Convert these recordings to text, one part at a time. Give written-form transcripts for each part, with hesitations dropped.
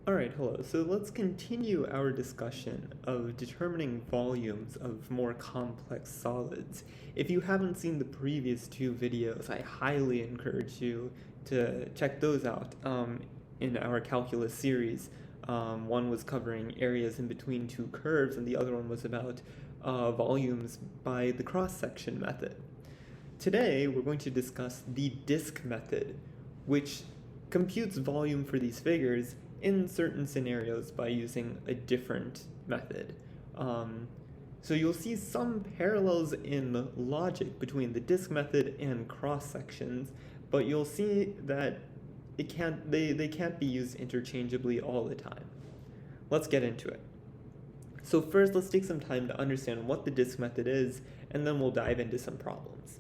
Alright, hello. So let's continue our discussion of determining volumes of more complex solids. If you haven't seen the previous two videos, I highly encourage you to check those out in our calculus series. One was covering areas in between two curves, and the other one was about volumes by the cross-section method. Today, we're going to discuss the disk method, which computes volume for these figures in certain scenarios by using a different method. So you'll see some parallels in logic between the disk method and cross sections, but you'll see that they can't be used interchangeably all the time. Let's get into it. So first, let's take some time to understand what the disk method is, and then we'll dive into some problems.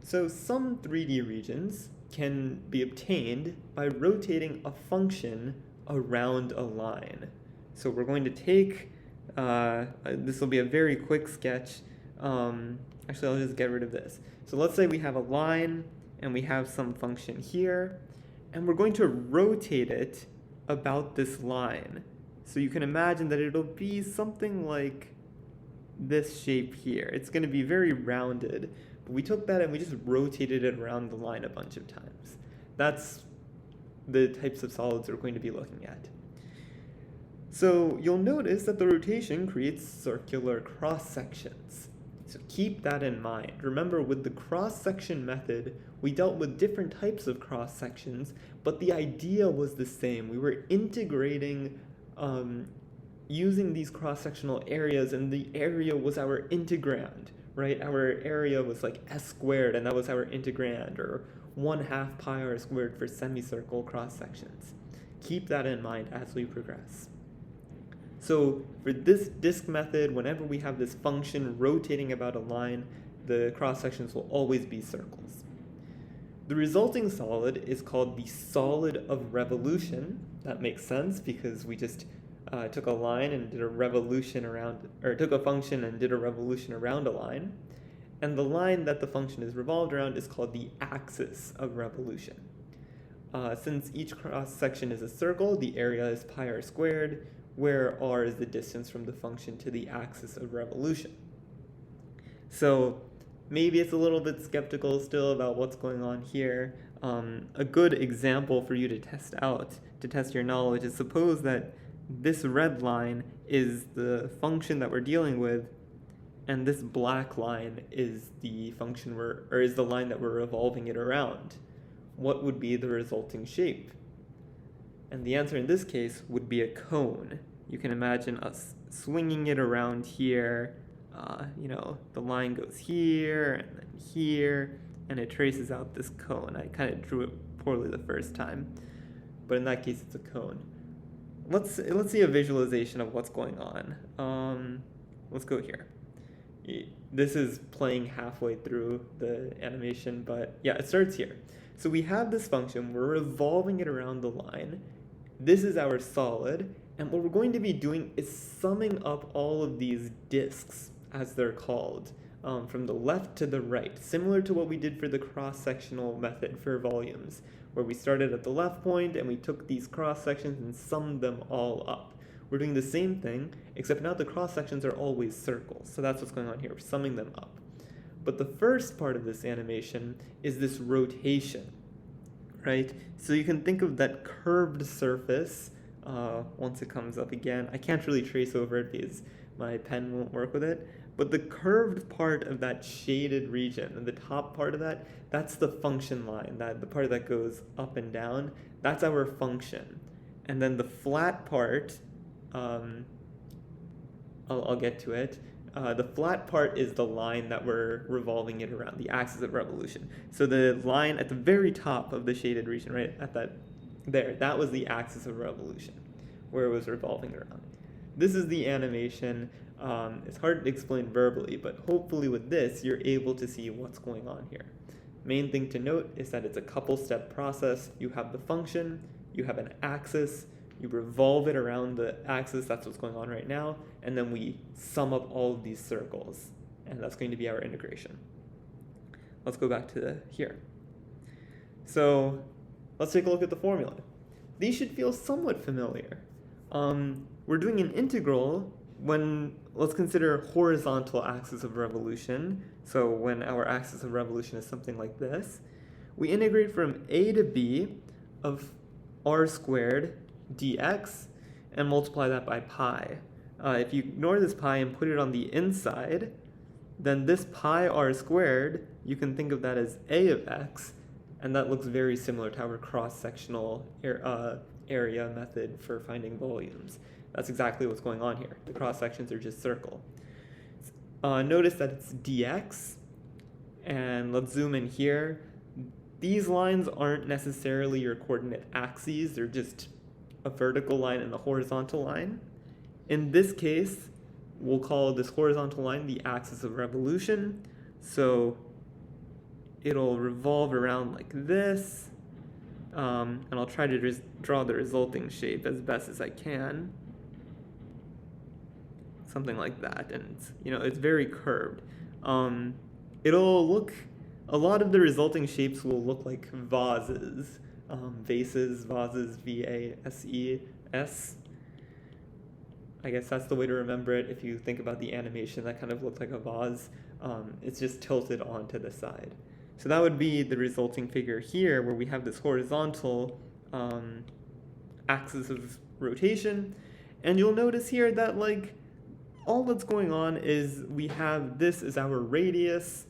So some 3D regions can be obtained by rotating a function around a line. So we're going to take, this will be a very quick sketch. Actually, I'll just get rid of this. So let's say we have a line and we have some function here, and we're going to rotate it about this line. So you can imagine that it'll be something like this shape here. It's going to be very rounded, but we took that and we just rotated it around the line a bunch of times. That's the types of solids we're going to be looking at. So you'll notice that the rotation creates circular cross-sections. So keep that in mind. Remember, with the cross-section method, we dealt with different types of cross-sections, but the idea was the same. We were integrating using these cross-sectional areas, and the area was our integrand, right? Our area was like s squared, and that was our integrand, or 1/2 pi r squared for semicircle cross-sections. Keep that in mind as we progress. So for this disk method, whenever we have this function rotating about a line, the cross-sections will always be circles. The resulting solid is called the solid of revolution. That makes sense because we just took a line and did a revolution around, or took a function and did a revolution around a line. And the line that the function is revolved around is called the axis of revolution. Since each cross-section is a circle, the area is pi r squared, where r is the distance from the function to the axis of revolution. So maybe it's a little bit skeptical still about what's going on here. A good example for you to test out, to test your knowledge, is suppose that this red line is the function that we're dealing with, and this black line is the function is the line that we're revolving it around. What would be the resulting shape? And the answer in this case would be a cone. You can imagine us swinging it around here. The line goes here and then here, and it traces out this cone. I kind of drew it poorly the first time, but in that case, it's a cone. Let's see a visualization of what's going on. Let's go here. This is playing halfway through the animation, but yeah, it starts here. So we have this function, we're revolving it around the line. This is our solid, and what we're going to be doing is summing up all of these disks, as they're called, from the left to the right, similar to what we did for the cross-sectional method for volumes, where we started at the left point and we took these cross-sections and summed them all up. We're doing the same thing, except now the cross-sections are always circles, so that's what's going on here, we're summing them up. But the first part of this animation is this rotation, right? So you can think of that curved surface once it comes up again. I can't really trace over it because my pen won't work with it, but the curved part of that shaded region, and the top part of that, that's the function line, the part that goes up and down, that's our function. And then the flat part, I'll get to it. The flat part is the line that we're revolving it around, the axis of revolution. So the line at the very top of the shaded region, right at that was the axis of revolution, where it was revolving around. This is the animation. It's hard to explain verbally, but hopefully with this, you're able to see what's going on here. Main thing to note is that it's a couple-step process. You have the function, you have an axis, you revolve it around the axis, that's what's going on right now, and then we sum up all of these circles, and that's going to be our integration. Let's go back to here. So let's take a look at the formula. these should feel somewhat familiar. We're doing an integral when, let's consider horizontal axis of revolution. So when our axis of revolution is something like this, we integrate from a to b of r squared dx and multiply that by pi. If you ignore this pi and put it on the inside, then this pi r squared, you can think of that as a of x, and that looks very similar to our cross-sectional area method for finding volumes. That's exactly what's going on here. The cross-sections are just circle. Notice that it's dx, and let's zoom in here. These lines aren't necessarily your coordinate axes, they're just a vertical line and a horizontal line. In this case, we'll call this horizontal line the axis of revolution. So it'll revolve around like this, and I'll try to just draw the resulting shape as best as I can. Something like that, and it's very curved. It'll look, a lot of the resulting shapes will look like vases, vases, V-A-S-E-S. I guess that's the way to remember it. If you think about the animation, that kind of looks like a vase. It's just tilted onto the side. So that would be the resulting figure here, where we have this horizontal axis of rotation. And you'll notice here that all that's going on is we have this as our radius.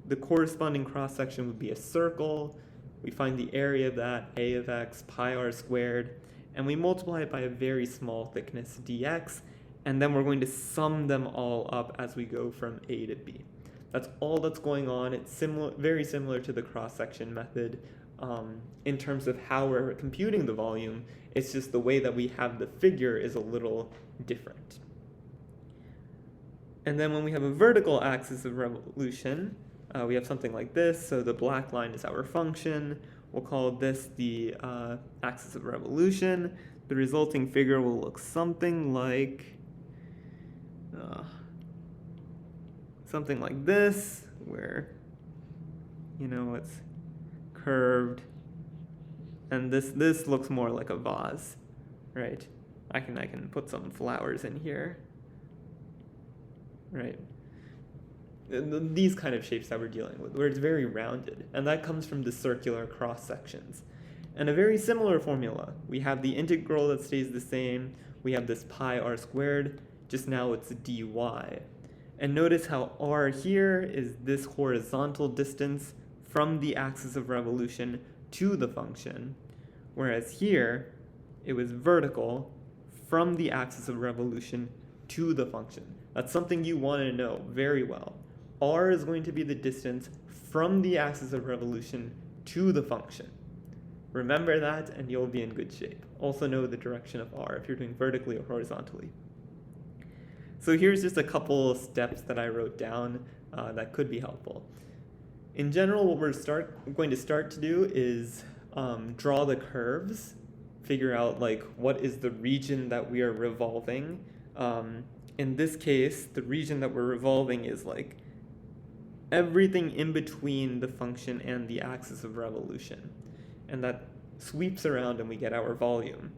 The corresponding cross-section would be a circle. We find the area of that, a of x, pi r squared, and we multiply it by a very small thickness, dx, and then we're going to sum them all up as we go from a to b. That's all that's going on. It's very similar to the cross-section method in terms of how we're computing the volume. It's just the way that we have the figure is a little different. And then when we have a vertical axis of revolution, we have something like this. So the black line is our function. We'll call this the axis of revolution. The resulting figure will look something like this, where it's curved, and this looks more like a vase, right? I can put some flowers in here, right? These kind of shapes that we're dealing with, where it's very rounded, and that comes from the circular cross sections. And a very similar formula. We have the integral that stays the same. We have this pi r squared, just now it's dy. And notice how r here is this horizontal distance from the axis of revolution to the function, whereas here it was vertical from the axis of revolution to the function. That's something you want to know very well. R is going to be the distance from the axis of revolution to the function. Remember that and you'll be in good shape. Also know the direction of R if you're doing vertically or horizontally. So here's just a couple steps that I wrote down that could be helpful. In general, what we're going to start to do is draw the curves, figure out what is the region that we are revolving. In this case, the region that we're revolving is everything in between the function and the axis of revolution. And that sweeps around and we get our volume.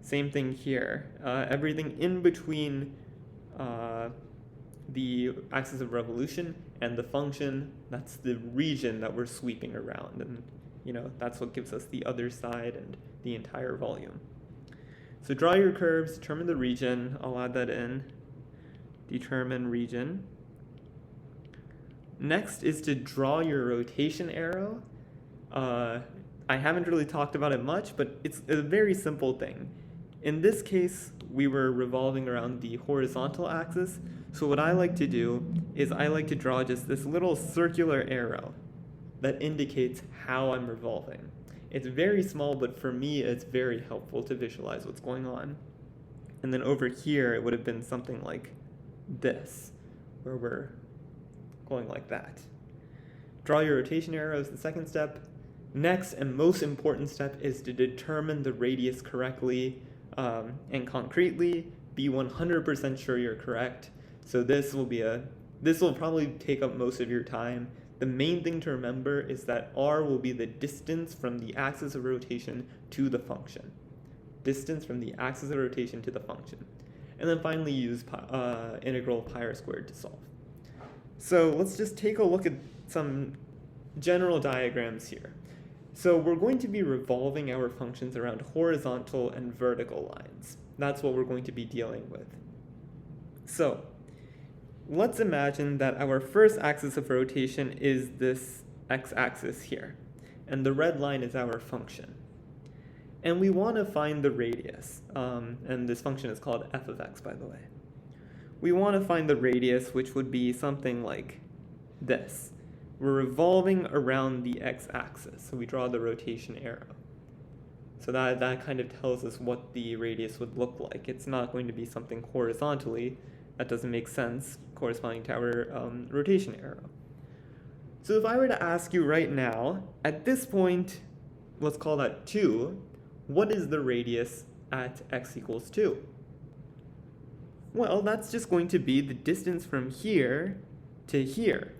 Same thing here. Everything in between the axis of revolution and the function, that's the region that we're sweeping around. And that's what gives us the other side and the entire volume. So draw your curves, determine the region. I'll add that in. Determine region. Next is to draw your rotation arrow. I haven't really talked about it much, but it's a very simple thing. In this case, we were revolving around the horizontal axis, so what I like to do is I like to draw just this little circular arrow that indicates how I'm revolving. It's very small, but for me it's very helpful to visualize what's going on. And then over here it would have been something like this, where we're going like that. Draw your rotation arrow is the second step. Next and most important step is to determine the radius correctly and concretely. Be 100% sure you're correct. So this will probably take up most of your time. The main thing to remember is that r will be the distance from the axis of rotation to the function. distance from the axis of rotation to the function. And then finally use integral pi r squared to solve. So let's just take a look at some general diagrams here. So we're going to be revolving our functions around horizontal and vertical lines. That's what we're going to be dealing with. So let's imagine that our first axis of rotation is this x-axis here, and the red line is our function. And we want to find the radius, and this function is called f of x, by the way. We want to find the radius, which would be something like this. We're revolving around the x-axis, so we draw the rotation arrow. So that kind of tells us what the radius would look like. It's not going to be something horizontally. That doesn't make sense corresponding to our rotation arrow. So if I were to ask you right now, at this point, let's call that 2, what is the radius at x equals 2? Well, that's just going to be the distance from here to here.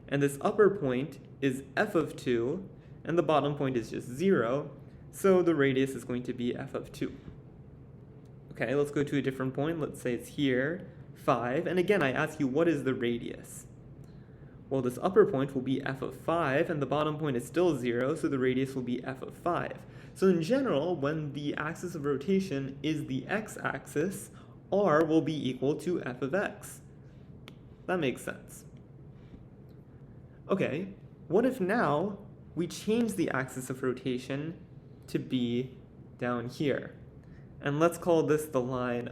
And this upper point is f of 2, and the bottom point is just 0, so the radius is going to be f of 2. Okay, let's go to a different point. Let's say it's here, 5, and again I ask you, what is the radius? Well, this upper point will be f of 5, and the bottom point is still 0, so the radius will be f of 5. So in general, when the axis of rotation is the x-axis, r will be equal to f of x. That makes sense. Okay, what if now we change the axis of rotation to be down here? And let's call this the line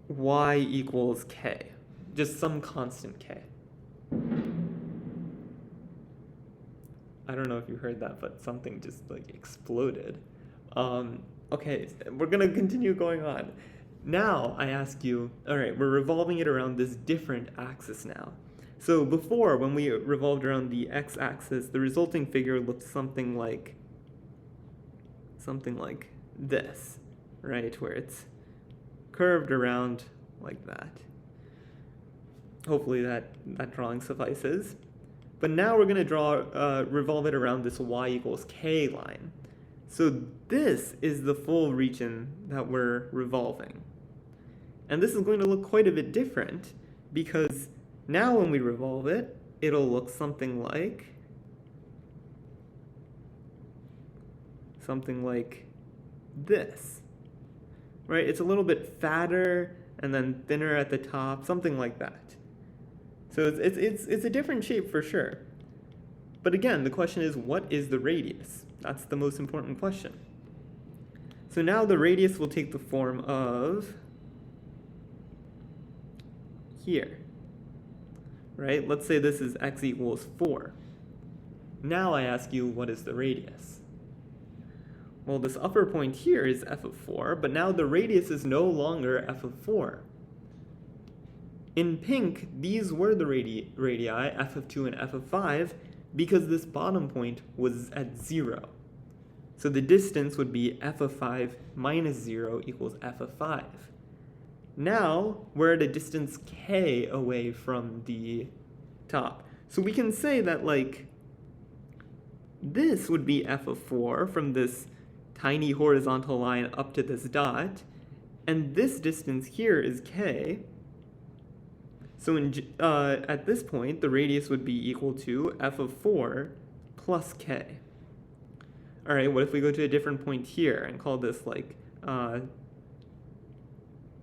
y equals k. Just some constant k. I don't know if you heard that, but something just like exploded. Okay, we're gonna continue going on. Now I ask you, all right, we're revolving it around this different axis now. So before, when we revolved around the x-axis, the resulting figure looked something like this, right, where it's curved around like that. Hopefully that drawing suffices. But now we're going to revolve it around this y equals k line. So this is the full region that we're revolving. And this is going to look quite a bit different, because now when we revolve it, it'll look something like this, right? It's a little bit fatter and then thinner at the top, something like that. So it's a different shape for sure. But again, the question is, what is the radius? That's the most important question. So now the radius will take the form of here, right? Let's say this is x equals 4. Now I ask you, what is the radius? Well, this upper point here is f of 4, but now the radius is no longer f of 4. In pink, these were the radii, f of 2 and f of 5, because this bottom point was at 0. So the distance would be f of 5 minus 0 equals f of 5. Now, we're at a distance k away from the top. So we can say that, like, this would be f of 4 from this tiny horizontal line up to this dot, and this distance here is k. So at this point, the radius would be equal to f of 4 plus k. All right, what if we go to a different point here and call this like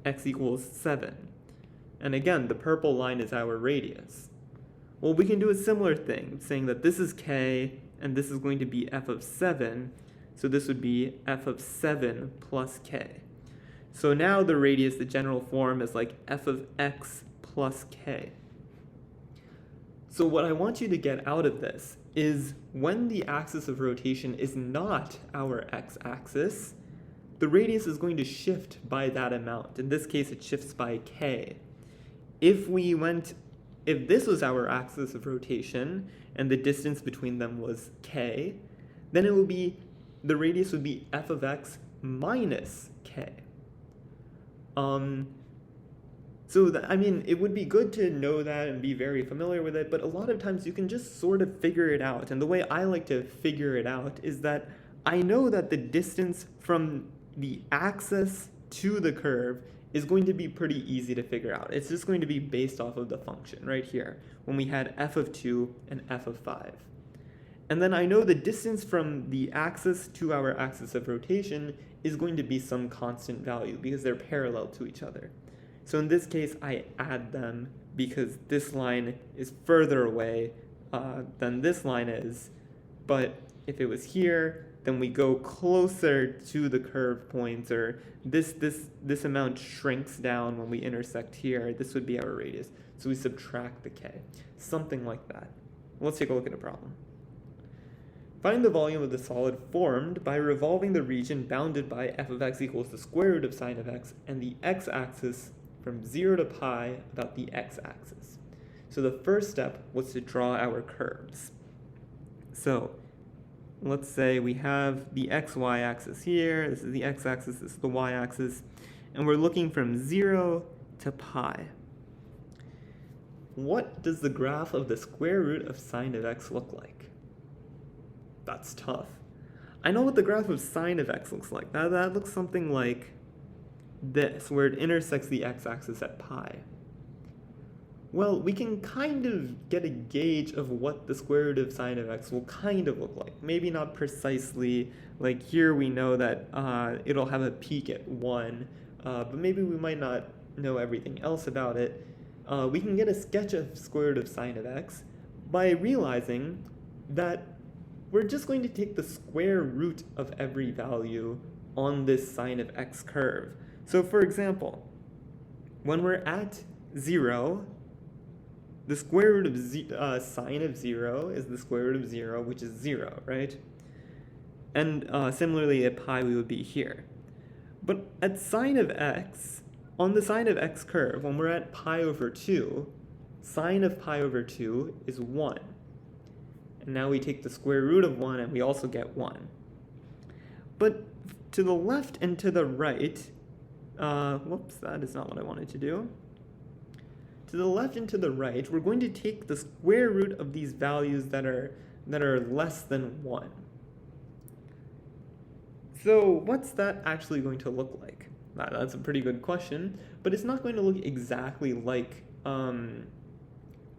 x equals 7? And again, the purple line is our radius. Well, we can do a similar thing, saying that this is k and this is going to be f of 7. So this would be f of 7 plus k. So now the radius, the general form, is like f of x plus k. So what I want you to get out of this is when the axis of rotation is not our x-axis, the radius is going to shift by that amount. In this case, it shifts by k. If this was our axis of rotation and the distance between them was k, then it would be, the radius would be f of x minus k. I mean, it would be good to know that and be very familiar with it, but a lot of times you can just sort of figure it out. And the way I like to figure it out is that I know that the distance from the axis to the curve is going to be pretty easy to figure out. It's just going to be based off of the function right here, when we had f of 2 and f of 5. And then I know the distance from the axis to our axis of rotation is going to be some constant value because they're parallel to each other. So in this case, I add them because this line is further away than this line is. But if it was here, then we go closer to the curve points, or this amount shrinks down when we intersect here. This would be our radius. So we subtract the k, something like that. Let's take a look at a problem. Find the volume of the solid formed by revolving the region bounded by f of x equals the square root of sine of x and the x-axis from 0 to pi about the x-axis. So the first step was to draw our curves. So let's say we have the xy axis here, this is the x-axis, this is the y-axis, and we're looking from 0 to pi. What does the graph of the square root of sine of x look like? That's tough. I know what the graph of sine of x looks like. That looks something like this, where it intersects the x-axis at pi. Well, we can kind of get a gauge of what the square root of sine of x will kind of look like. Maybe not precisely, like here we know that it'll have a peak at 1, but maybe we might not know everything else about it. We can get a sketch of square root of sine of x by realizing that we're just going to take the square root of every value on this sine of x curve. So for example, when we're at 0, the square root of sine of 0 is the square root of 0, which is 0, right? And similarly at pi we would be here. But at sine of x, on the sine of x curve, when we're at pi over 2, sine of pi over 2 is 1. And now we take the square root of 1 and we also get 1. But to the left and to the right, whoops, that is not what I wanted to do. To the left and to the right, we're going to take the square root of these values that are less than 1. So what's that actually going to look like? That's a pretty good question, but it's not going to look exactly like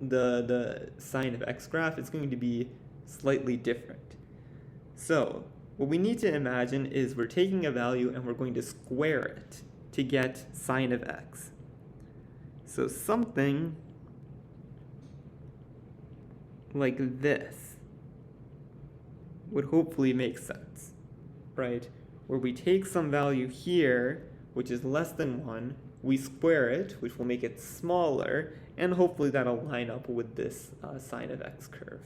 the sine of x graph. Is going to be slightly different. So what we need to imagine is we're taking a value and we're going to square it to get sine of x. So something like this would hopefully make sense, right? Where we take some value here, which is less than 1, we square it, which will make it smaller, and hopefully that'll line up with this sine of x curve.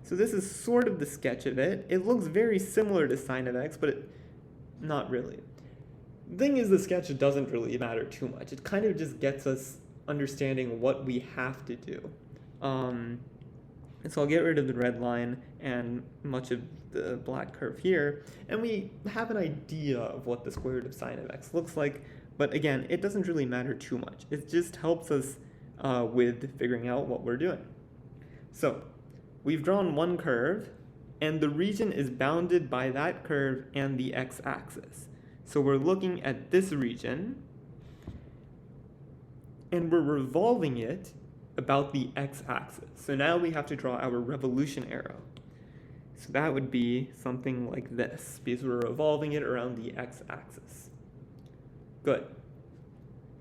So this is sort of the sketch of it. It looks very similar to sine of x, but not really. The thing is, the sketch doesn't really matter too much. It kind of just gets us understanding what we have to do. And so I'll get rid of the red line and much of the black curve here, and we have an idea of what the square root of sine of x looks like. But again, it doesn't really matter too much. It just helps us with figuring out what we're doing. So we've drawn one curve, and the region is bounded by that curve and the x-axis. So we're looking at this region, and we're revolving it about the x-axis. So now we have to draw our revolution arrow. So that would be something like this, because we're revolving it around the x-axis. Good.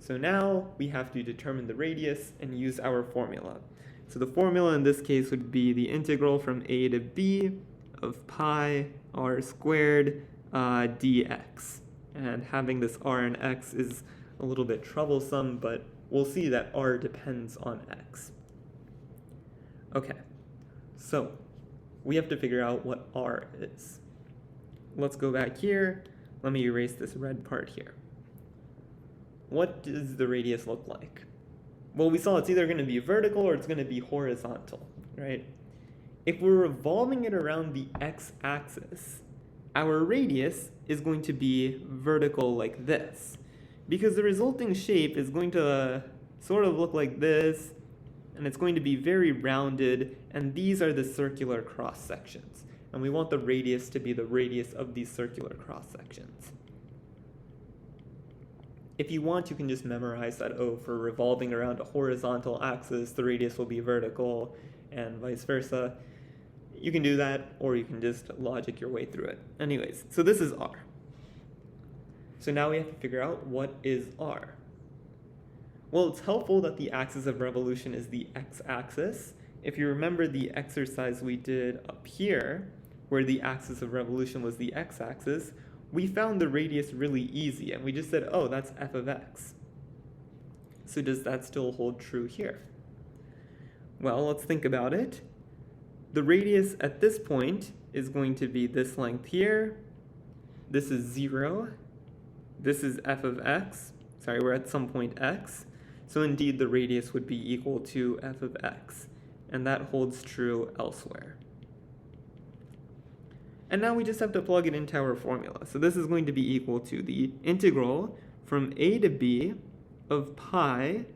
So now we have to determine the radius and use our formula. So the formula in this case would be the integral from a to b of pi r squared dx. And having this r and x is a little bit troublesome, but we'll see that r depends on x. Okay, so we have to figure out what r is. Let's go back here. Let me erase this red part here. What does the radius look like? Well, we saw it's either going to be vertical or it's going to be horizontal, right? If we're revolving it around the x-axis, our radius is going to be vertical like this, because the resulting shape is going to sort of look like this, and it's going to be very rounded, and these are the circular cross sections. and we want the radius to be the radius of these circular cross-sections. If you want, you can just memorize that, oh, for revolving around a horizontal axis, the radius will be vertical, and vice versa. You can do that, or you can just logic your way through it. Anyways, so this is r. So now we have to figure out what is r. Well, it's helpful that the axis of revolution is the x-axis. If you remember the exercise we did up here, where the axis of revolution was the x-axis, we found the radius really easy, and we just said, oh, that's f of x. So does that still hold true here? Well, let's think about it. The radius at this point is going to be this length here. This is 0. This is f of x. Sorry, we're at some point x. So indeed, the radius would be equal to f of x. And that holds true elsewhere. And now we just have to plug it into our formula. So this is going to be equal to the integral from a to b of pi.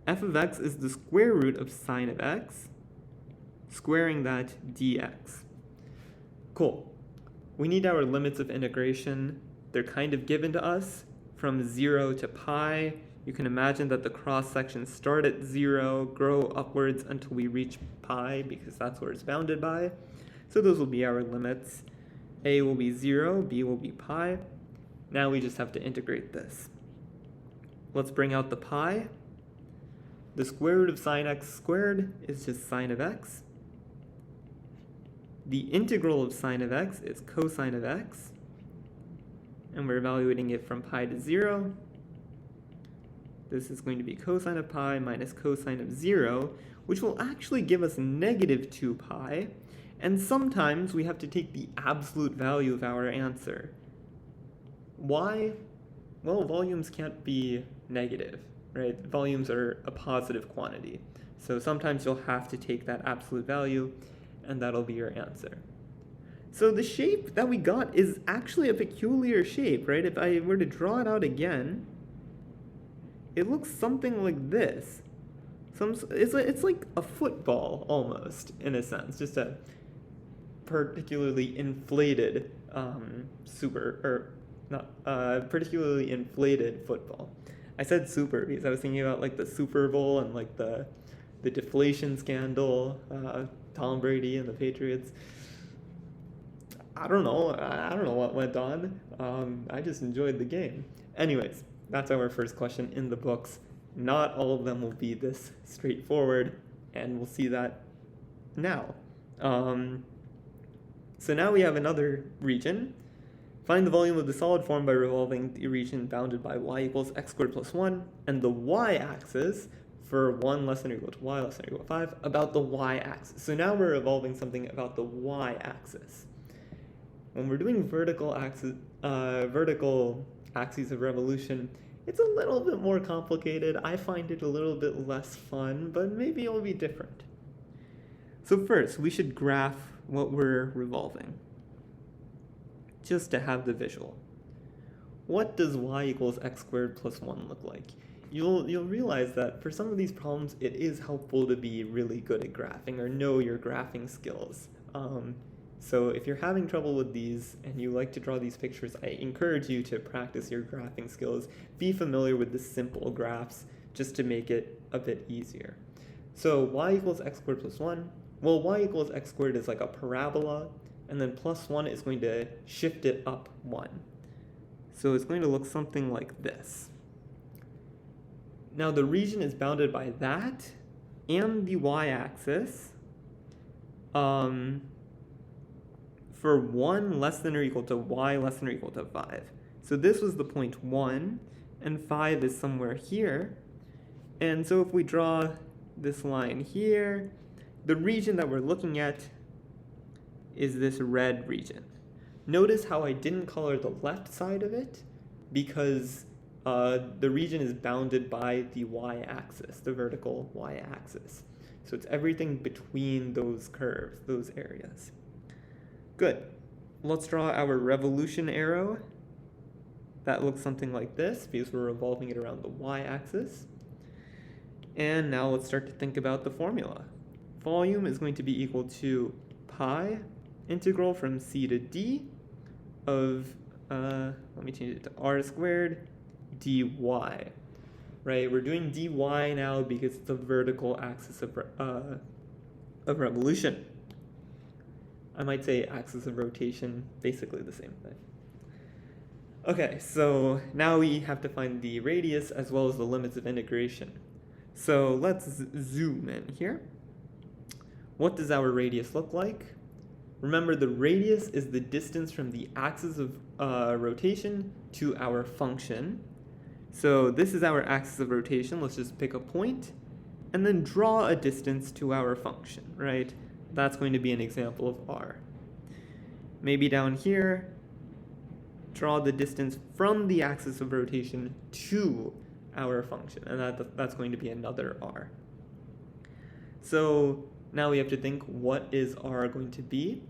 F of x is the square root of sine of x, squaring that dx. Cool. We need our limits of integration. They're kind of given to us from 0 to pi. You can imagine that the cross-sections start at 0, grow upwards until we reach pi, because that's where it's bounded by. So those will be our limits. A will be 0, b will be pi. Now we just have to integrate this. Let's bring out the pi. The square root of sine x squared is just sine of x. The integral of sine of x is cosine of x. And we're evaluating it from pi to 0. This is going to be cosine of pi minus cosine of 0, which will actually give us negative 2 pi. And sometimes we have to take the absolute value of our answer. Why? Well, volumes can't be negative, right? Volumes are a positive quantity. So sometimes you'll have to take that absolute value, and that'll be your answer. So the shape that we got is actually a peculiar shape, right? If I were to draw it out again, it looks something like this. It's like a football almost, in a sense, just a particularly inflated particularly inflated football. I said super because I was thinking about like the Super Bowl and like the deflation scandal, Tom Brady and the Patriots. I don't know what went on. I just enjoyed the game. Anyways, that's our first question in the books. Not all of them will be this straightforward, and we'll see that now. So now we have another region. Find the volume of the solid form by revolving the region bounded by y equals x squared plus 1, and the y-axis for 1 less than or equal to y less than or equal to 5 about the y-axis. So now we're revolving something about the y-axis. When we're doing vertical axes of revolution, it's a little bit more complicated. I find it a little bit less fun, but maybe it'll be different. So first, we should graph what we're revolving, just to have the visual. What does y equals x squared plus 1 look like? You'll realize that for some of these problems, it is helpful to be really good at graphing or know your graphing skills. So if you're having trouble with these and you like to draw these pictures, I encourage you to practice your graphing skills. Be familiar with the simple graphs just to make it a bit easier. So y equals x squared plus 1. Well, y equals x squared is like a parabola, and then plus 1 is going to shift it up 1. So it's going to look something like this. Now the region is bounded by that and the y-axis for 1 less than or equal to y less than or equal to 5. So this was the point 1, and 5 is somewhere here. And so if we draw this line here, the region that we're looking at is this red region. Notice how I didn't color the left side of it because the region is bounded by the y-axis, the vertical y-axis. So it's everything between those curves, those areas. Good. Let's draw our revolution arrow. That looks something like this because we're revolving it around the y-axis. And now let's start to think about the formula. Volume is going to be equal to pi integral from c to d of, let me change it to r squared dy, right? We're doing dy now because it's the vertical axis of revolution. I might say axis of rotation, basically the same thing. Okay, so now we have to find the radius as well as the limits of integration. So let's zoom in here. What does our radius look like? Remember, the radius is the distance from the axis of rotation to our function. So this is our axis of rotation. Let's just pick a point and then draw a distance to our function, right? That's going to be an example of r. Maybe down here, draw the distance from the axis of rotation to our function, and that's going to be another r. So now we have to think, what is r going to be?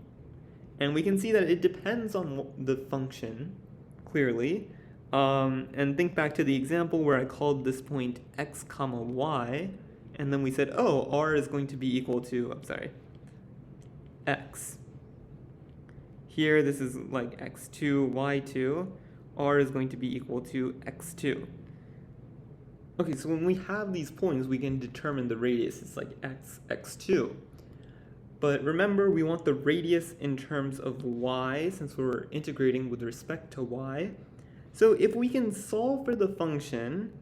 And we can see that it depends on the function, clearly. And think back to the example where I called this point x comma y, and then we said, oh, r is going to be equal to, x. Here, this is like x2, y2. R is going to be equal to x2. Okay, so when we have these points, we can determine the radius. It's like x2. But remember, we want the radius in terms of y, since we're integrating with respect to y. So if we can solve for the function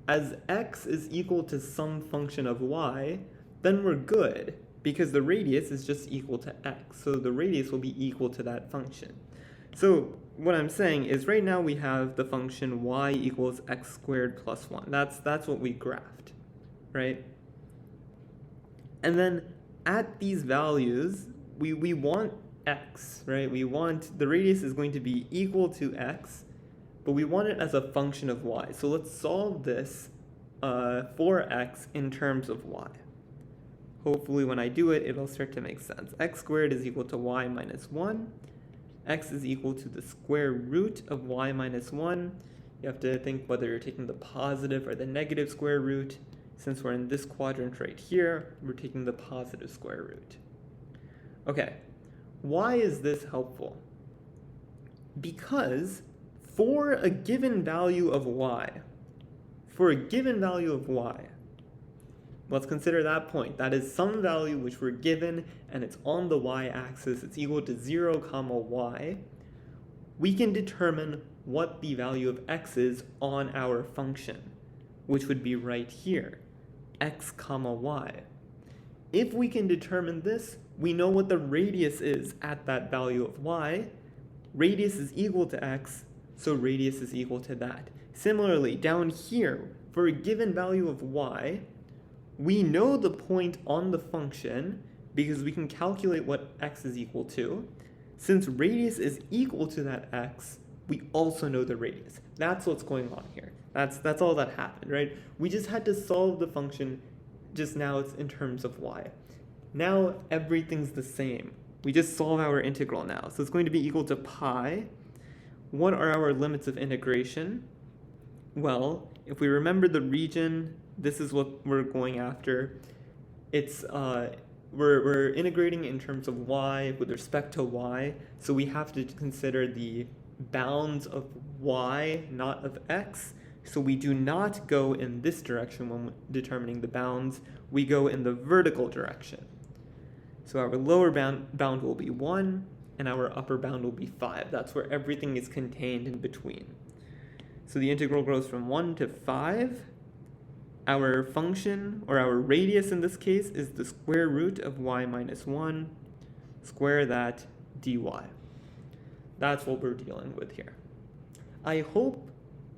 as x is equal to some function of y, then we're good, because the radius is just equal to x. So the radius will be equal to that function. So what I'm saying is right now we have the function y equals x squared plus 1. That's what we graphed, right? And then at these values, we want x, right? We want, the radius is going to be equal to x, but we want it as a function of y. So let's solve this for x in terms of y. Hopefully when I do it, it'll start to make sense. X squared is equal to y minus 1. X is equal to the square root of y minus 1. You have to think whether you're taking the positive or the negative square root. Since we're in this quadrant right here, we're taking the positive square root. Okay, why is this helpful? Because for a given value of y, let's consider that point. That is some value which we're given, and it's on the y-axis. It's equal to 0, y. We can determine what the value of x is on our function, which would be right here, x, y. If we can determine this, we know what the radius is at that value of y. Radius is equal to x, so radius is equal to that. Similarly, down here, for a given value of y, we know the point on the function because we can calculate what x is equal to. Since radius is equal to that x, we also know the radius. That's what's going on here. That's all that happened, right? We just had to solve the function, just now it's in terms of y. Now everything's the same. We just solve our integral now. So it's going to be equal to pi. What are our limits of integration? Well, if we remember the region, this is what we're going after. It's we're integrating in terms of y with respect to y, so we have to consider the bounds of y, not of x. So we do not go in this direction when determining the bounds. We go in the vertical direction. So our lower bound will be 1, and our upper bound will be 5. That's where everything is contained in between. So the integral goes from 1 to 5. Our function, or our radius in this case, is the square root of y minus 1. Square that dy. That's what we're dealing with here. I hope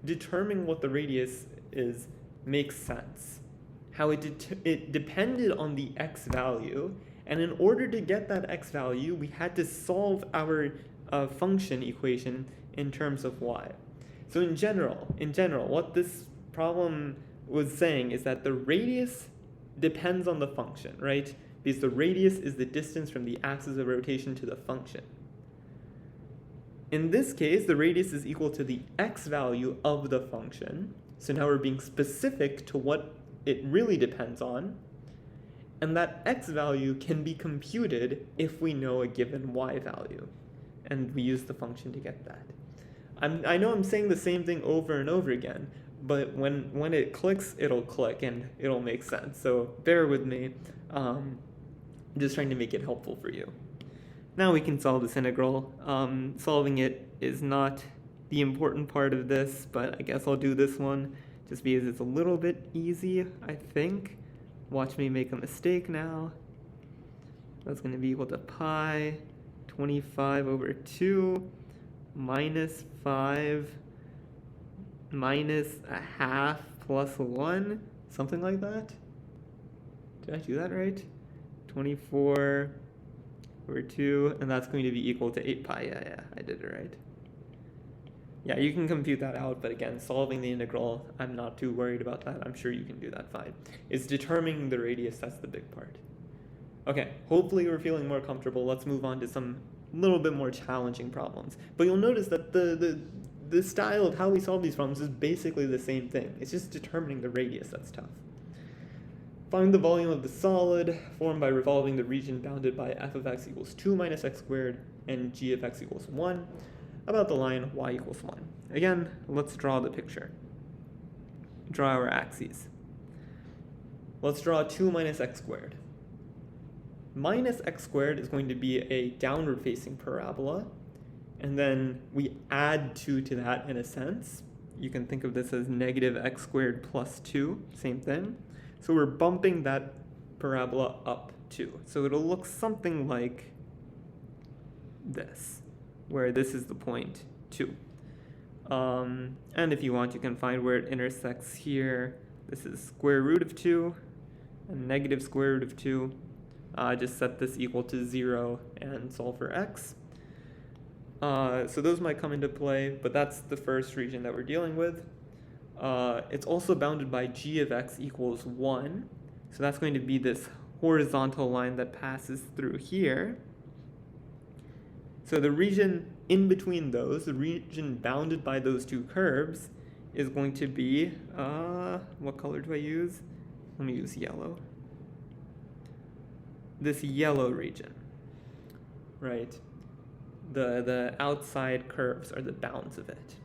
determining what the radius is makes sense. How it depended on the x value, and in order to get that x value, we had to solve our function equation in terms of y. So in general, what this problem was saying is that the radius depends on the function, right? Because the radius is the distance from the axis of rotation to the function. In this case, the radius is equal to the x value of the function. So now we're being specific to what it really depends on. And that x value can be computed if we know a given y value. And we use the function to get that. I know I'm saying the same thing over and over again, but when it clicks, it'll click and it'll make sense. So bear with me. I'm just trying to make it helpful for you. Now we can solve this integral. Solving it is not the important part of this, but I guess I'll do this one just because it's a little bit easy, I think. Watch me make a mistake now. That's going to be equal to pi 25 over 2 minus 5 minus a half plus 1, something like that. Did I do that right? 24 over 2, and that's going to be equal to 8 pi. Yeah, I did it right. Yeah, you can compute that out, but again, solving the integral, I'm not too worried about that. I'm sure you can do that fine. It's determining the radius, that's the big part. Okay, hopefully we're feeling more comfortable. Let's move on to some little bit more challenging problems. But you'll notice that the style of how we solve these problems is basically the same thing. It's just determining the radius that's tough. Find the volume of the solid formed by revolving the region bounded by f of x equals 2 minus x squared and g of x equals 1 about the line y equals 1. Again, let's draw the picture. Draw our axes. Let's draw 2 minus x squared. Minus x squared is going to be a downward facing parabola, and then we add 2 to that in a sense. You can think of this as negative x squared plus 2, same thing. So we're bumping that parabola up 2. So it'll look something like this, where this is the point 2. And if you want, you can find where it intersects here. This is square root of 2 and negative square root of 2. Just set this equal to 0 and solve for x. So those might come into play, but that's the first region that we're dealing with. It's also bounded by g of x equals 1. So that's going to be this horizontal line that passes through here. So the region in between those, the region bounded by those two curves, is going to be, what color do I use? Let me use yellow. This yellow region, right? The outside curves are the bounds of it.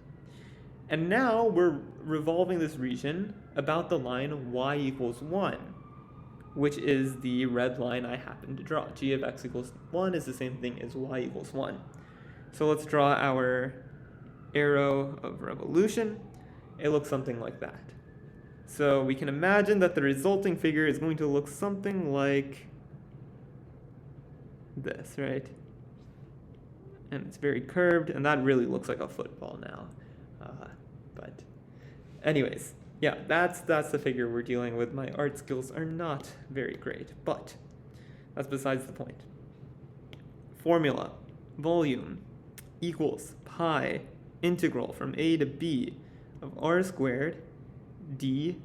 And now we're revolving this region about the line y equals 1, which is the red line I happen to draw. G of x equals 1 is the same thing as y equals 1. So let's draw our arrow of revolution. It looks something like that. So we can imagine that the resulting figure is going to look something like this, right? And it's very curved, and that really looks like a football now. But anyways, yeah, that's the figure we're dealing with. My art skills are not very great, but that's besides the point. Formula, volume, equals pi integral from a to b of r squared dx.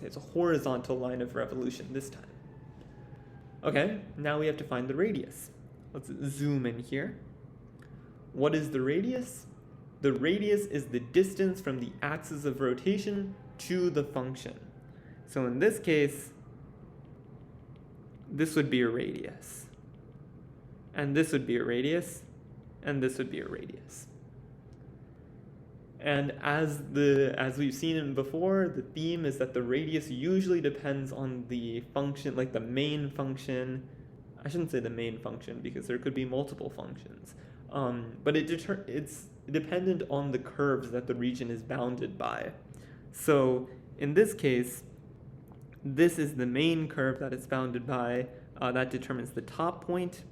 It's a horizontal line of revolution this time. Okay, now we have to find the radius. Let's zoom in here. What is the radius? The radius is the distance from the axis of rotation to the function. So in this case, this would be a radius. And this would be a radius. And this would be a radius. And as we've seen before, the theme is that the radius usually depends on the function, like the main function. I shouldn't say the main function because there could be multiple functions. But it's dependent on the curves that the region is bounded by. So in this case, this is the main curve that it's bounded by. That determines the top point,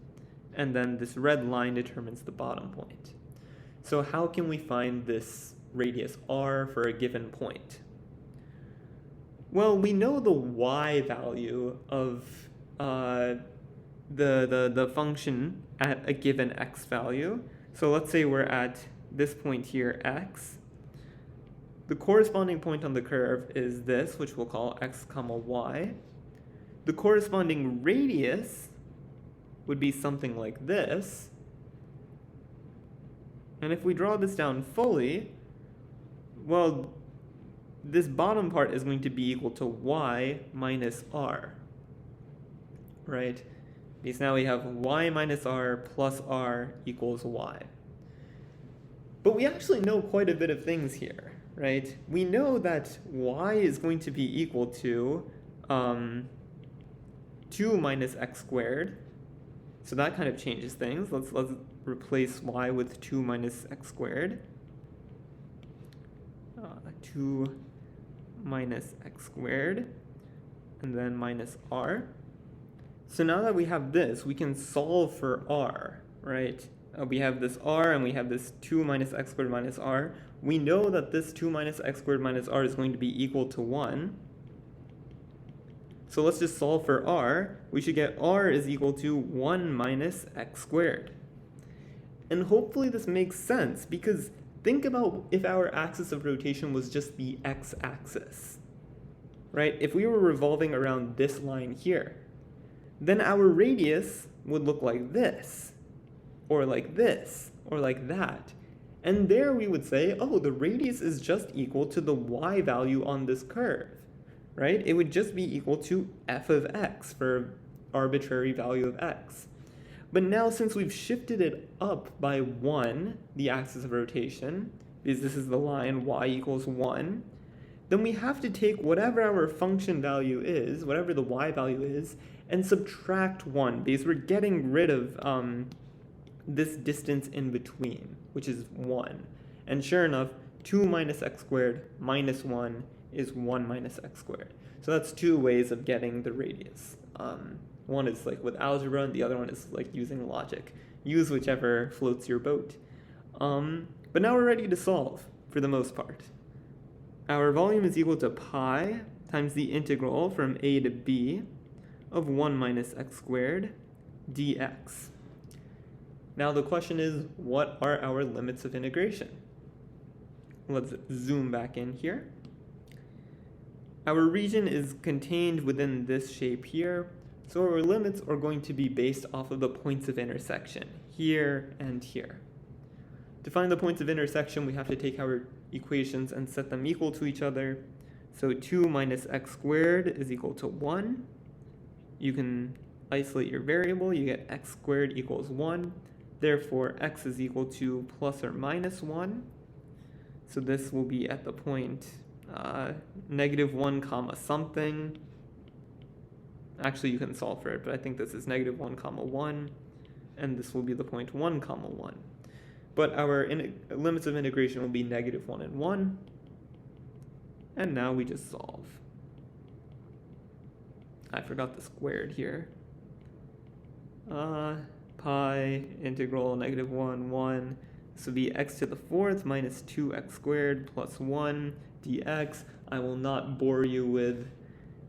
and then this red line determines the bottom point. So how can we find this radius r for a given point? Well, we know the y value of the function at a given x value. So let's say we're at this point here, x. The corresponding point on the curve is this, which we'll call x comma y. The corresponding radius would be something like this. And if we draw this down fully, well, this bottom part is going to be equal to y minus r. right? Because now we have y minus r plus r equals y. But we actually know quite a bit of things here, right? We know that y is going to be equal to 2 minus x squared. So that kind of changes things. Let's replace y with 2 minus x squared. 2 minus x squared, and then minus r. So now that we have this, we can solve for r, right? We have this r and we have this 2 minus x squared minus r. We know that this 2 minus x squared minus r is going to be equal to 1. So let's just solve for r. We should get r is equal to 1 minus x squared. And hopefully this makes sense, because think about if our axis of rotation was just the x-axis, right? If we were revolving around this line here, then our radius would look like this, or like this, or like that. And there we would say, oh, the radius is just equal to the y value on this curve, right? It would just be equal to f of x for arbitrary value of x. But now, since we've shifted it up by 1, the axis of rotation, because this is the line y equals 1, then we have to take whatever our function value is, whatever the y value is, and subtract 1, because we're getting rid of this distance in between, which is 1. And sure enough, 2 minus x squared minus 1 is 1 minus x squared. So that's two ways of getting the radius. One is like with algebra, and the other one is like using logic. Use whichever floats your boat. But now we're ready to solve, for the most part. Our volume is equal to pi times the integral from a to b of 1 minus x squared dx. Now the question is, what are our limits of integration? Let's zoom back in here. Our region is contained within this shape here, so our limits are going to be based off of the points of intersection, here and here. To find the points of intersection, we have to take our equations and set them equal to each other. So 2 minus x squared is equal to 1. You can isolate your variable, you get x squared equals 1. Therefore, x is equal to plus or minus 1. So this will be at the point -1 comma something. Actually, you can solve for it, but I think this is -1 comma 1, and this will be the point 1 comma 1. But our limits of integration will be -1 and 1, and now we just solve. I forgot the squared here. Pi integral -1, 1. This would be x to the 4th minus 2x squared plus 1 dx. I will not bore you with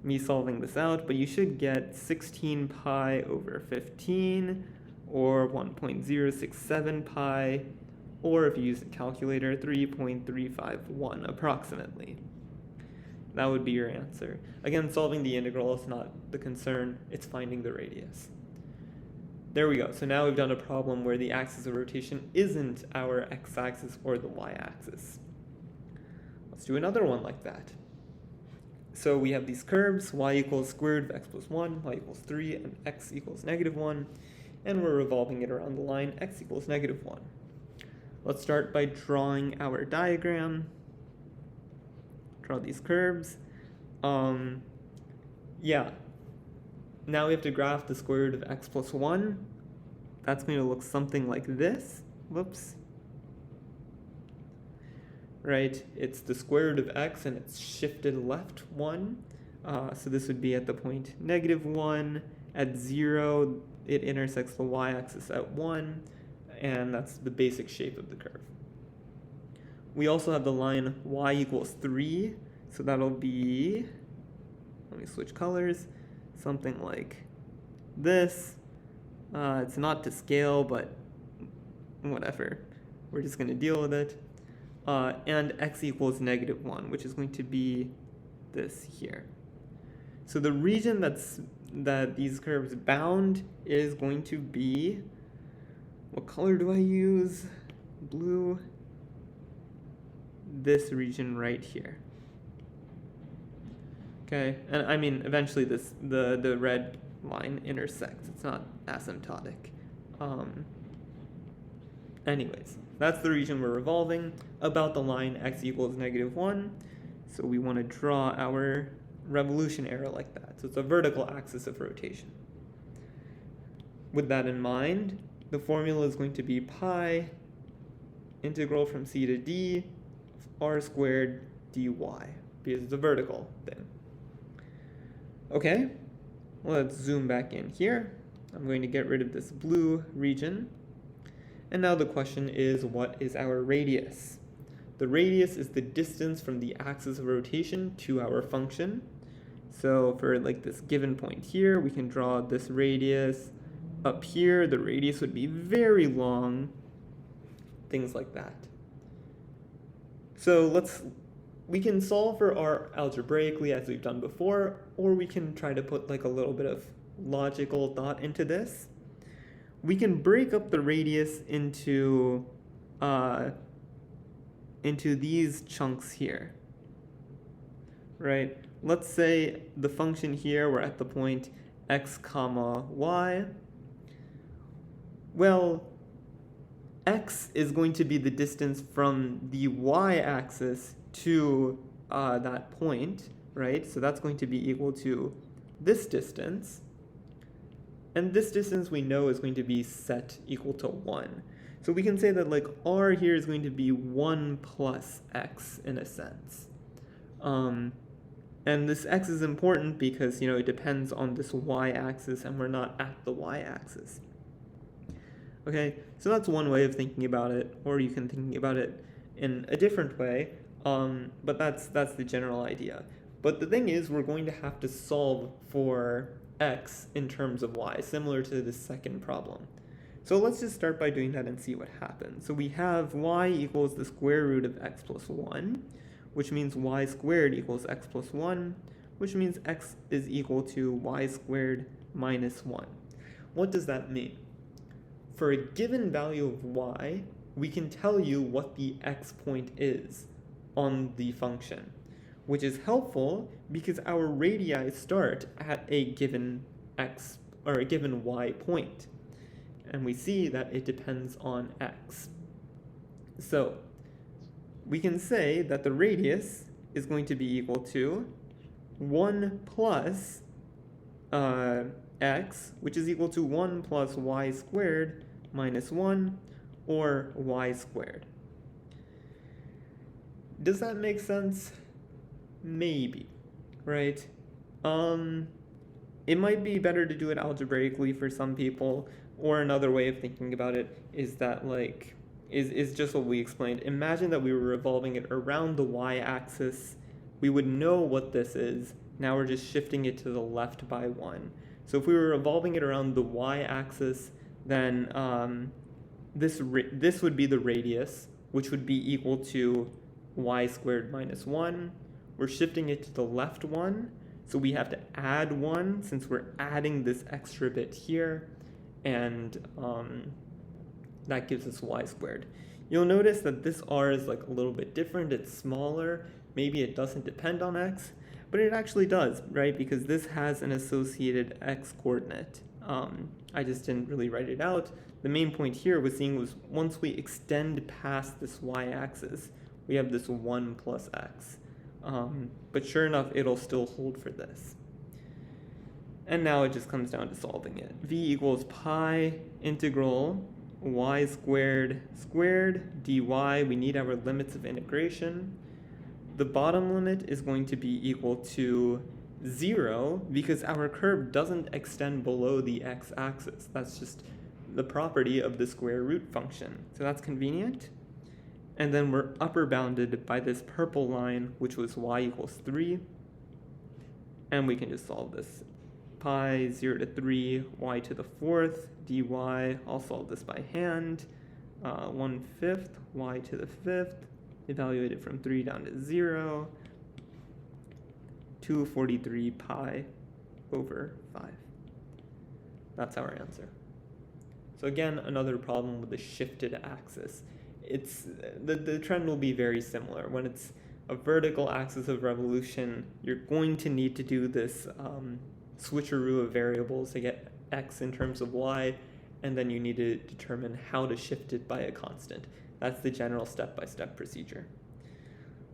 me solving this out, but you should get 16 pi over 15, or 1.067 pi, or if you use a calculator, 3.351 approximately. That would be your answer. Again, solving the integral is not the concern, it's finding the radius. There we go. So now we've done a problem where the axis of rotation isn't our x-axis or the y-axis. Let's do another one like that. So we have these curves, y equals square root of x plus 1, y equals 3, and x equals -1, and we're revolving it around the line x equals -1. Let's start by drawing our diagram. Draw these curves. Yeah. Now we have to graph the square root of x plus 1. That's going to look something like this. Whoops. Right, it's the square root of x and it's shifted left 1. So this would be at the point -1. At 0, it intersects the y-axis at 1, and that's the basic shape of the curve. We also have the line y equals 3, so that'll be, let me switch colors, something like this. It's not to scale, but whatever. We're just going to deal with it. And x equals -1, which is going to be this here. So the region that these curves bound is going to be, what color do I use? Blue. This region right here. Okay, and I mean eventually the red line intersects. It's not asymptotic. Anyways, that's the region we're revolving about the line x equals -1. So we want to draw our revolution arrow like that. So it's a vertical axis of rotation. With that in mind, the formula is going to be pi integral from c to d of r squared dy, because it's a vertical thing. Okay, let's zoom back in here. I'm going to get rid of this blue region. And now the question is, what is our radius? The radius is the distance from the axis of rotation to our function. So for like this given point here, we can draw this radius. Up here, the radius would be very long, things like that. So we can solve for r algebraically as we've done before, or we can try to put like a little bit of logical thought into this. We can break up the radius into these chunks here, right? Let's say the function here, we're at the point x comma y. Well, x is going to be the distance from the y-axis to that point, right? So that's going to be equal to this distance. And this distance we know is going to be set equal to 1. So we can say that like r here is going to be 1 plus x in a sense. And this x is important because, you know, it depends on this y-axis and we're not at the y-axis. Okay, so that's one way of thinking about it, or you can think about it in a different way, but that's the general idea. But the thing is, we're going to have to solve for x in terms of y, similar to the second problem. So let's just start by doing that and see what happens. So we have y equals the square root of x plus 1, which means y squared equals x plus 1, which means x is equal to y squared minus 1. What does that mean? For a given value of y, we can tell you what the x point is on the function, which is helpful because our radii start at a given x or a given y point. And we see that it depends on x. So we can say that the radius is going to be equal to 1 plus x, which is equal to 1 plus y squared minus 1, or y squared. Does that make sense? Maybe, right? It might be better to do it algebraically for some people, or another way of thinking about it is that is just what we explained. Imagine that we were revolving it around the y-axis. We would know what this is. Now we're just shifting it to the left by 1. So if we were revolving it around the y-axis, then this would be the radius, which would be equal to y squared minus 1. We're shifting it to the left 1, so we have to add 1 since we're adding this extra bit here, and that gives us y squared. You'll notice that this r is like a little bit different. It's smaller. Maybe it doesn't depend on x, but it actually does, right? Because this has an associated x coordinate. I just didn't really write it out. The main point here was once we extend past this y-axis, we have this 1 plus x. But sure enough, it'll still hold for this. And now it just comes down to solving it. V equals pi integral y squared squared dy. We need our limits of integration. The bottom limit is going to be equal to 0 because our curve doesn't extend below the x-axis. That's just the property of the square root function. So that's convenient. And then we're upper bounded by this purple line, which was y equals 3. And we can just solve this. Pi 0 to 3, y to the 4th, dy. I'll solve this by hand. 1/5, y to the 5th. Evaluate it from 3 down to 0. 243 pi over 5. That's our answer. So again, another problem with the shifted axis. The trend will be very similar. When it's a vertical axis of revolution, you're going to need to do this switcheroo of variables to get x in terms of y, and then you need to determine how to shift it by a constant. That's the general step-by-step procedure.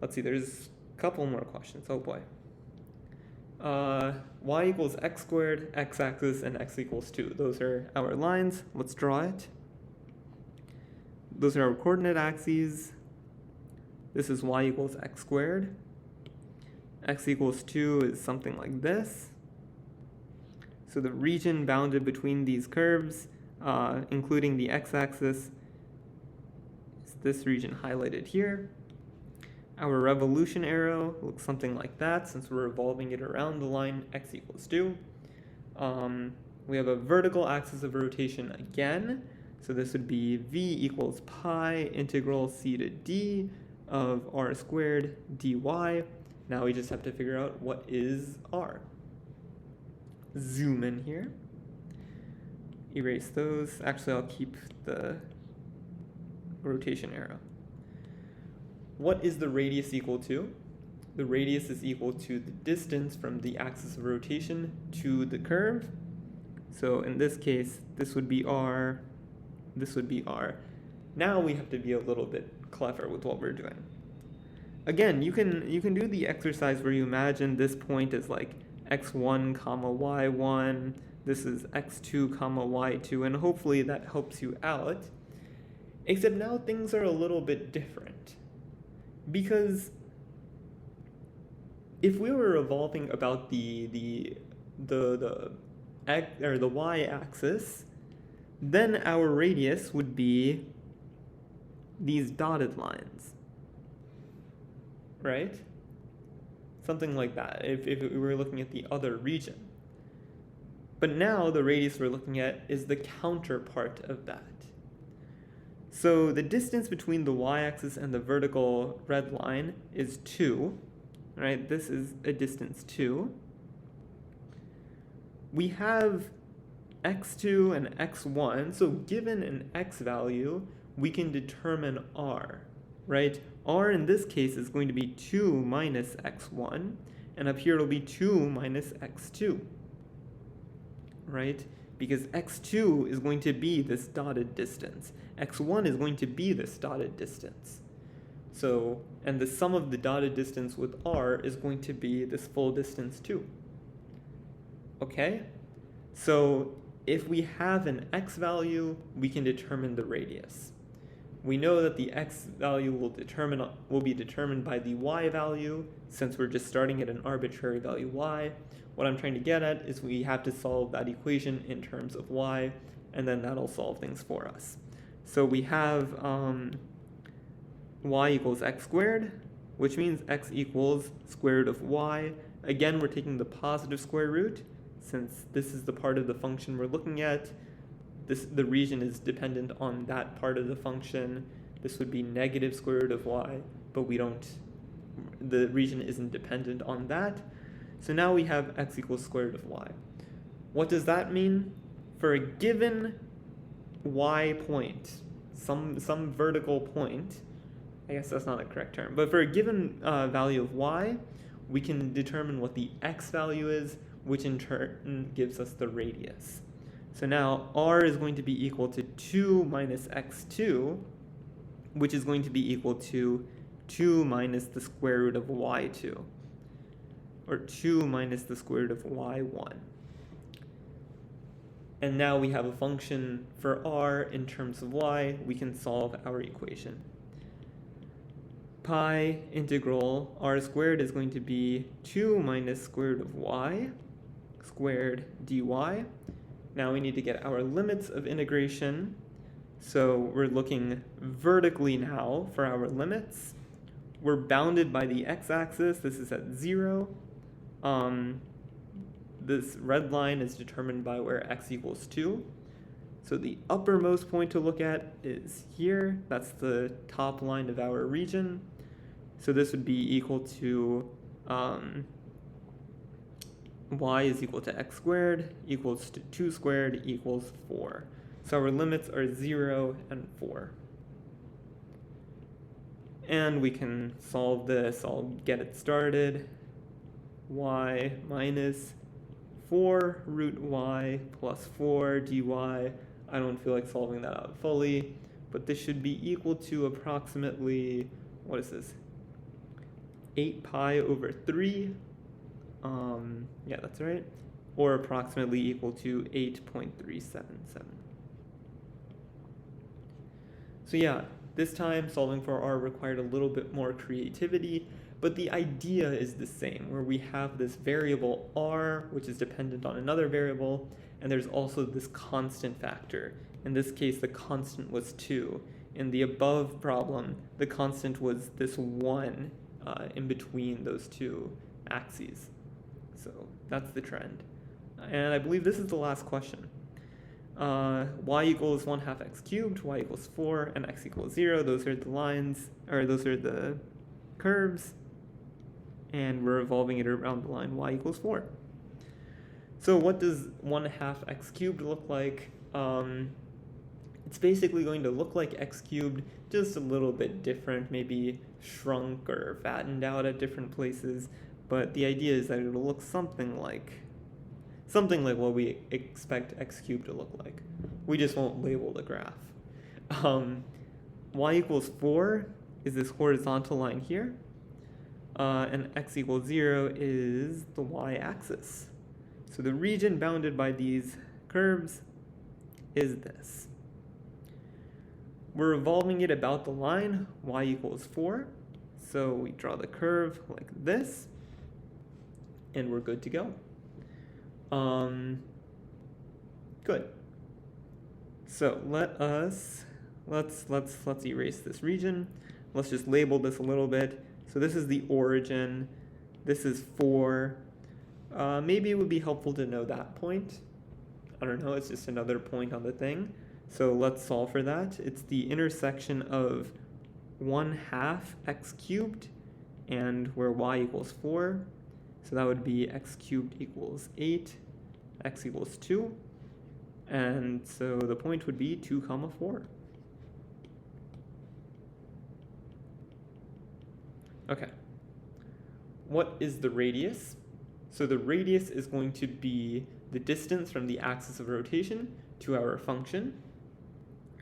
Let's see, there's a couple more questions. Oh boy. Y equals x squared, x-axis, and x equals 2. Those are our lines. Let's draw it. Those are our coordinate axes. This is y equals x squared. X equals 2 is something like this. So the region bounded between these curves, including the x-axis, is this region highlighted here. Our revolution arrow looks something like that since we're revolving it around the line x equals 2. We have a vertical axis of rotation again. So this would be v equals pi integral c to d of r squared dy. Now we just have to figure out what is r. Zoom in here. Erase those. Actually, I'll keep the rotation arrow. What is the radius equal to? The radius is equal to the distance from the axis of rotation to the curve. So in this case, this would be r, this would be r. Now we have to be a little bit clever with what we're doing. Again, you can do the exercise where you imagine this point is like x1 comma y1, this is x2 comma y2, and hopefully that helps you out. Except now things are a little bit different. Because if we were revolving about the y-axis, then our radius would be these dotted lines, right? Something like that, if we were looking at the other region. But now the radius we're looking at is the counterpart of that. So the distance between the y-axis and the vertical red line is 2, right? This is a distance 2. We have x2 and x1, so given an x value, we can determine r, right? R in this case is going to be 2 minus x1, and up here it'll be 2 minus x2, right? Because x2 is going to be this dotted distance. x1 is going to be this dotted distance. So, and the sum of the dotted distance with r is going to be this full distance too. Okay? So, if we have an x value, we can determine the radius. We know that the x value will be determined by the y value, since we're just starting at an arbitrary value y. What I'm trying to get at is we have to solve that equation in terms of y, and then that'll solve things for us. So we have y equals x squared, which means x equals square root of y. Again, we're taking the positive square root, since this is the part of the function we're looking at. The region is dependent on that part of the function. This would be negative square root of y, but the region isn't dependent on that. So now we have x equals square root of y. What does that mean? For a given y point, some vertical point, I guess that's not a correct term, but for a given value of y, we can determine what the x value is, which in turn gives us the radius. So now r is going to be equal to 2 minus x2, which is going to be equal to 2 minus the square root of y2, or 2 minus the square root of y1. And now we have a function for r in terms of y. We can solve our equation. Pi integral r squared is going to be 2 minus square root of y squared dy. Now we need to get our limits of integration. So we're looking vertically now for our limits. We're bounded by the x-axis. This is at 0. This red line is determined by where x equals 2. So the uppermost point to look at is here. That's the top line of our region. So this would be equal to y is equal to x squared equals to 2 squared equals 4. So our limits are 0 and 4. And we can solve this. I'll get it started. Y minus 4 root y plus 4 dy. I don't feel like solving that out fully, but this should be equal to approximately, what is this? 8 pi over 3. Yeah, that's right. Or approximately equal to 8.377. So yeah, this time solving for r required a little bit more creativity, but the idea is the same, where we have this variable r, which is dependent on another variable, and there's also this constant factor. In this case, the constant was 2. In the above problem, the constant was this 1 in between those two axes. So that's the trend. And I believe this is the last question. Y equals 1/2 x cubed, y equals 4, and x equals 0. Those are the lines, or those are the curves. And we're revolving it around the line y equals 4. So what does 1/2 x cubed look like? It's basically going to look like x cubed, just a little bit different, maybe shrunk or fattened out at different places. But the idea is that it'll look something like what we expect x cubed to look like. We just won't label the graph. Y equals 4 is this horizontal line here. And x equals 0 is the y-axis. So the region bounded by these curves is this. We're revolving it about the line, y equals 4. So we draw the curve like this, and we're good to go. Good. So let's erase this region. Let's just label this a little bit. So this is the origin. This is 4. Maybe it would be helpful to know that point. I don't know, it's just another point on the thing. So let's solve for that. It's the intersection of 1/2 x cubed and where y equals 4. So that would be x cubed equals 8, x equals 2. And so the point would be 2, 4. Okay. What is the radius? So the radius is going to be the distance from the axis of rotation to our function.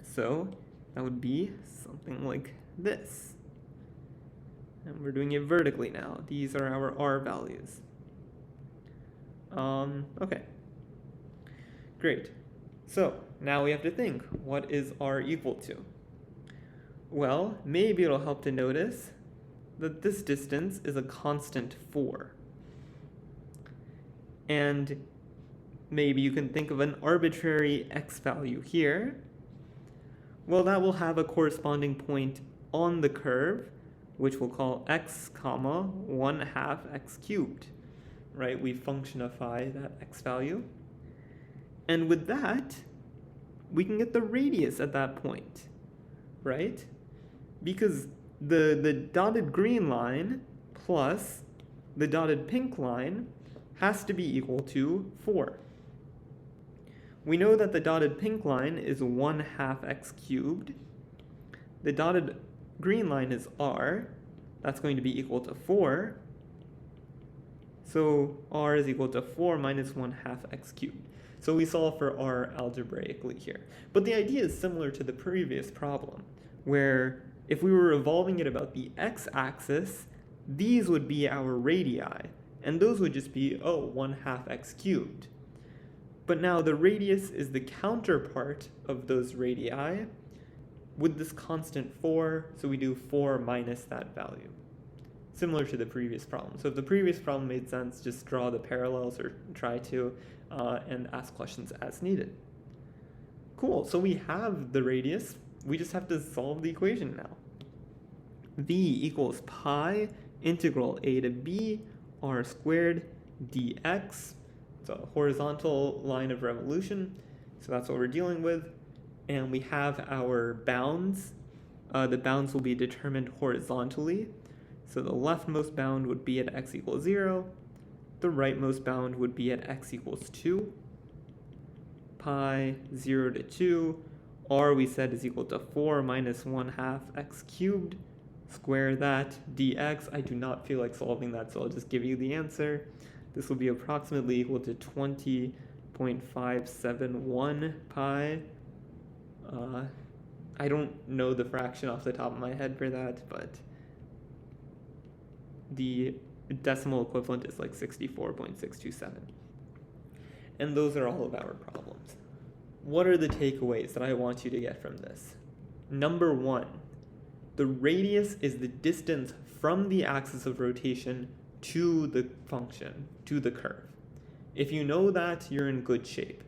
So that would be something like this. And we're doing it vertically now. These are our r values. Okay. Great. So now we have to think, what is r equal to? Well, maybe it'll help to notice that this distance is a constant 4. And maybe you can think of an arbitrary x value here. Well, that will have a corresponding point on the curve, which we'll call x, 1/2 x cubed, right? We functionify that x value. And with that, we can get the radius at that point, right? Because the dotted green line plus the dotted pink line has to be equal to 4. We know that the dotted pink line is 1/2 x cubed. The dotted green line is r. That's going to be equal to 4. So r is equal to 4 minus 1/2 x cubed. So we solve for r algebraically here. But the idea is similar to the previous problem, where if we were revolving it about the x-axis, these would be our radii, and those would just be, 1/2 x cubed. But now the radius is the counterpart of those radii with this constant 4, so we do 4 minus that value. Similar to the previous problem. So if the previous problem made sense, just draw the parallels or try to, and ask questions as needed. Cool, so we have the radius. We just have to solve the equation now. V equals pi integral a to b r squared dx. It's a horizontal line of revolution, so that's what we're dealing with. And we have our bounds. The bounds will be determined horizontally. So the leftmost bound would be at x equals 0. The rightmost bound would be at x equals 2. Pi 0 to 2. R we said is equal to 4 minus 1/2 x cubed. Square that, dx. I do not feel like solving that, so I'll just give you the answer. this will be approximately equal to 20.571 pi. I don't know the fraction off the top of my head for that, but the decimal equivalent is like 64.627. And those are all of our problems. What are the takeaways that I want you to get from this? Number one, the radius is the distance from the axis of rotation to the function, to the curve. If you know that, you're in good shape,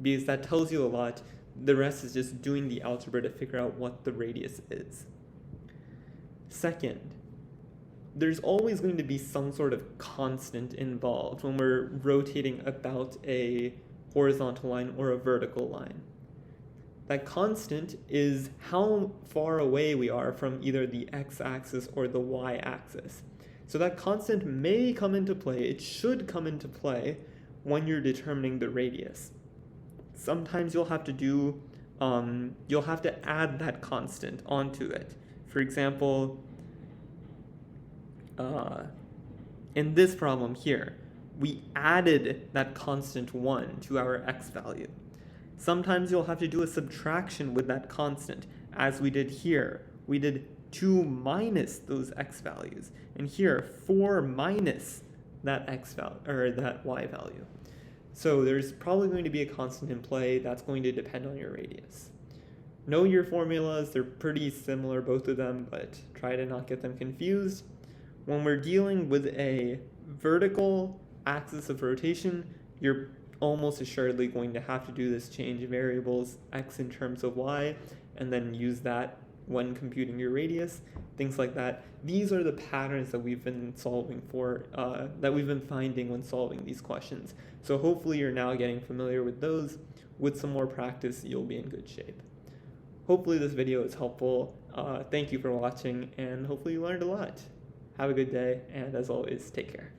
because that tells you a lot. The rest is just doing the algebra to figure out what the radius is. Second, there's always going to be some sort of constant involved when we're rotating about a horizontal line or a vertical line. That constant is how far away we are from either the x-axis or the y-axis. So that constant may come into play, it should come into play when you're determining the radius. Sometimes you'll have to add that constant onto it. For example, in this problem here, we added that constant 1 to our x value. Sometimes you'll have to do a subtraction with that constant, as we did here. We did 2 minus those x values, and here 4 minus that x value or that y value. So there's probably going to be a constant in play that's going to depend on your radius. Know your formulas, they're pretty similar, both of them, but try to not get them confused. When we're dealing with a vertical axis of rotation, you're almost assuredly going to have to do this change of variables x in terms of y, and then use that when computing your radius, things like that. These are the patterns that we've been solving for, that we've been finding when solving these questions. So hopefully you're now getting familiar with those. With some more practice, you'll be in good shape. Hopefully this video is helpful. Thank you for watching, and hopefully you learned a lot. Have a good day, and as always, take care.